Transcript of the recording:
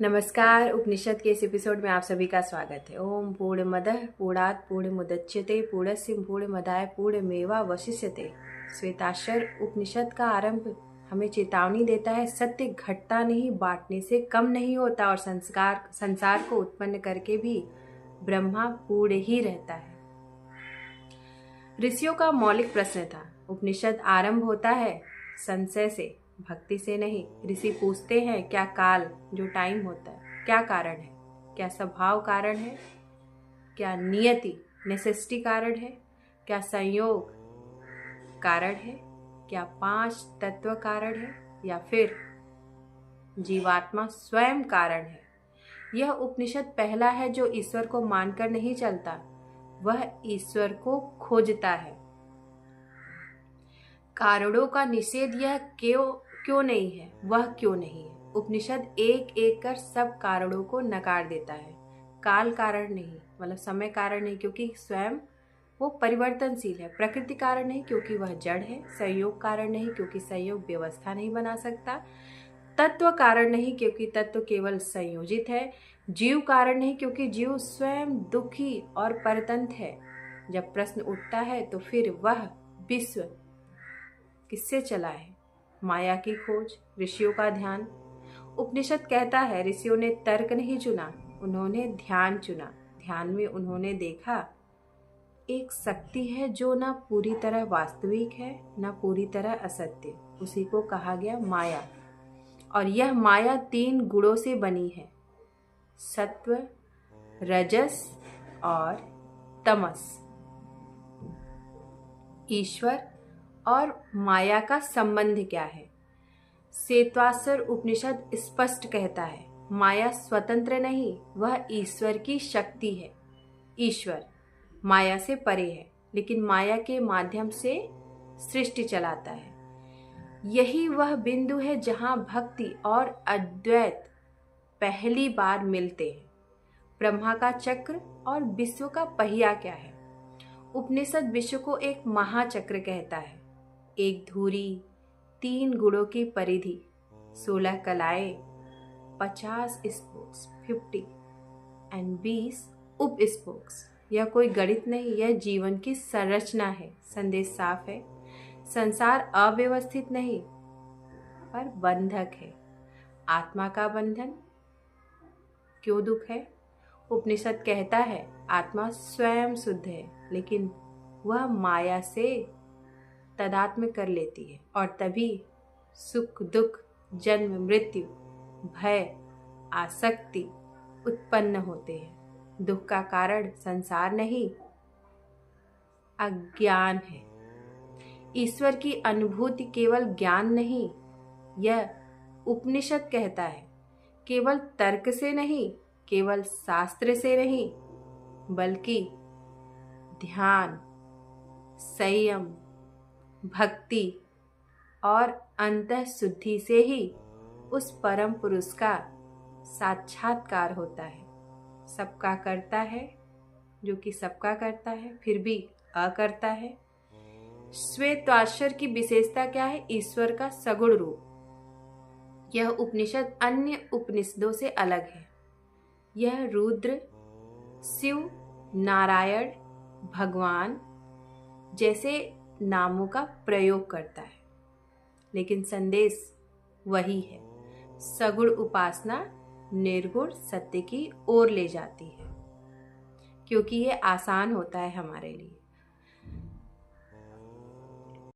नमस्कार। उपनिषद के इस एपिसोड में आप सभी का स्वागत है। ओम पूर्णमदः पूर्णात् पूर्णमुदच्यते पूर्णस्य पूर्णमदाय पूर्णमेवावशिष्यते। श्वेताक्षर उपनिषद का आरंभ हमें चेतावनी देता है, सत्य घटता नहीं, बांटने से कम नहीं होता और संसार को उत्पन्न करके भी ब्रह्मा पूर्ण ही रहता है। ऋषियों का मौलिक प्रश्न था। उपनिषद आरंभ होता है संशय से, भक्ति से नहीं। ऋषि पूछते हैं, क्या काल जो टाइम होता है क्या कारण है? क्या स्वभाव कारण है? क्या नियति नेसेसिटी कारण है? क्या संयोग कारण है? क्या 5 तत्व कारण है या फिर जीवात्मा स्वयं कारण है? यह उपनिषद पहला है जो ईश्वर को मानकर नहीं चलता, वह ईश्वर को खोजता है। कारणों का निषेध यह क्यों नहीं है, वह क्यों नहीं है। उपनिषद एक एक कर सब कारणों को नकार देता है। काल कारण नहीं, मतलब समय कारण नहीं क्योंकि स्वयं वो परिवर्तनशील है। प्रकृति कारण नहीं क्योंकि वह जड़ है। संयोग कारण नहीं क्योंकि संयोग व्यवस्था नहीं बना सकता। तत्व कारण नहीं क्योंकि तत्व केवल संयोजित है। जीव कारण नहीं क्योंकि जीव स्वयं दुखी और परतंत्र है। जब प्रश्न उठता है तो फिर वह विश्व किससे चला है? माया की खोज, ऋषियों का ध्यान। उपनिषद कहता है ऋषियों ने तर्क नहीं चुना, उन्होंने ध्यान चुना। ध्यान में उन्होंने देखा एक शक्ति है जो न पूरी तरह वास्तविक है न पूरी तरह असत्य। उसी को कहा गया माया। और यह माया 3 गुणों से बनी है, सत्व, रजस और तमस। ईश्वर और माया का संबंध क्या है? श्वेताक्षर उपनिषद स्पष्ट कहता है, माया स्वतंत्र नहीं, वह ईश्वर की शक्ति है। ईश्वर माया से परे है, लेकिन माया के माध्यम से सृष्टि चलाता है। यही वह बिंदु है जहां भक्ति और अद्वैत पहली बार मिलते हैं। ब्रह्मा का चक्र और विश्व का पहिया क्या है? उपनिषद विश्व को एक महाचक्र कहता है। एक धुरी, 3 गुणों की परिधि, 16 कलाएं, 50 स्पोक्स, 50 एंड 20 उप स्पोक्स। यह कोई गणित नहीं, यह जीवन की संरचना है। संदेश साफ है, संसार अव्यवस्थित नहीं पर बंधक है। आत्मा का बंधन क्यों दुख है? उपनिषद कहता है आत्मा स्वयं शुद्ध है, लेकिन वह माया से तदात्म्य कर लेती है और तभी सुख दुख, जन्म मृत्यु, भय, आसक्ति उत्पन्न होते हैं। दुख का कारण संसार नहीं, अज्ञान है। ईश्वर की अनुभूति केवल ज्ञान नहीं, यह उपनिषद कहता है, केवल तर्क से नहीं, केवल शास्त्र से नहीं, बल्कि ध्यान, संयम, भक्ति और अंतः शुद्धि से ही उस परम पुरुष का साक्षात्कार होता है। सबका करता है जो कि सबका करता है फिर भी अकर्ता है। श्वेताक्षर की विशेषता क्या है? ईश्वर का सगुण रूप। यह उपनिषद अन्य उपनिषदों से अलग है। यह रुद्र, शिव, नारायण, भगवान जैसे नामों का प्रयोग करता है, लेकिन संदेश वही है। सगुण उपासना निर्गुण सत्य की ओर ले जाती है, क्योंकि ये आसान होता है हमारे लिए।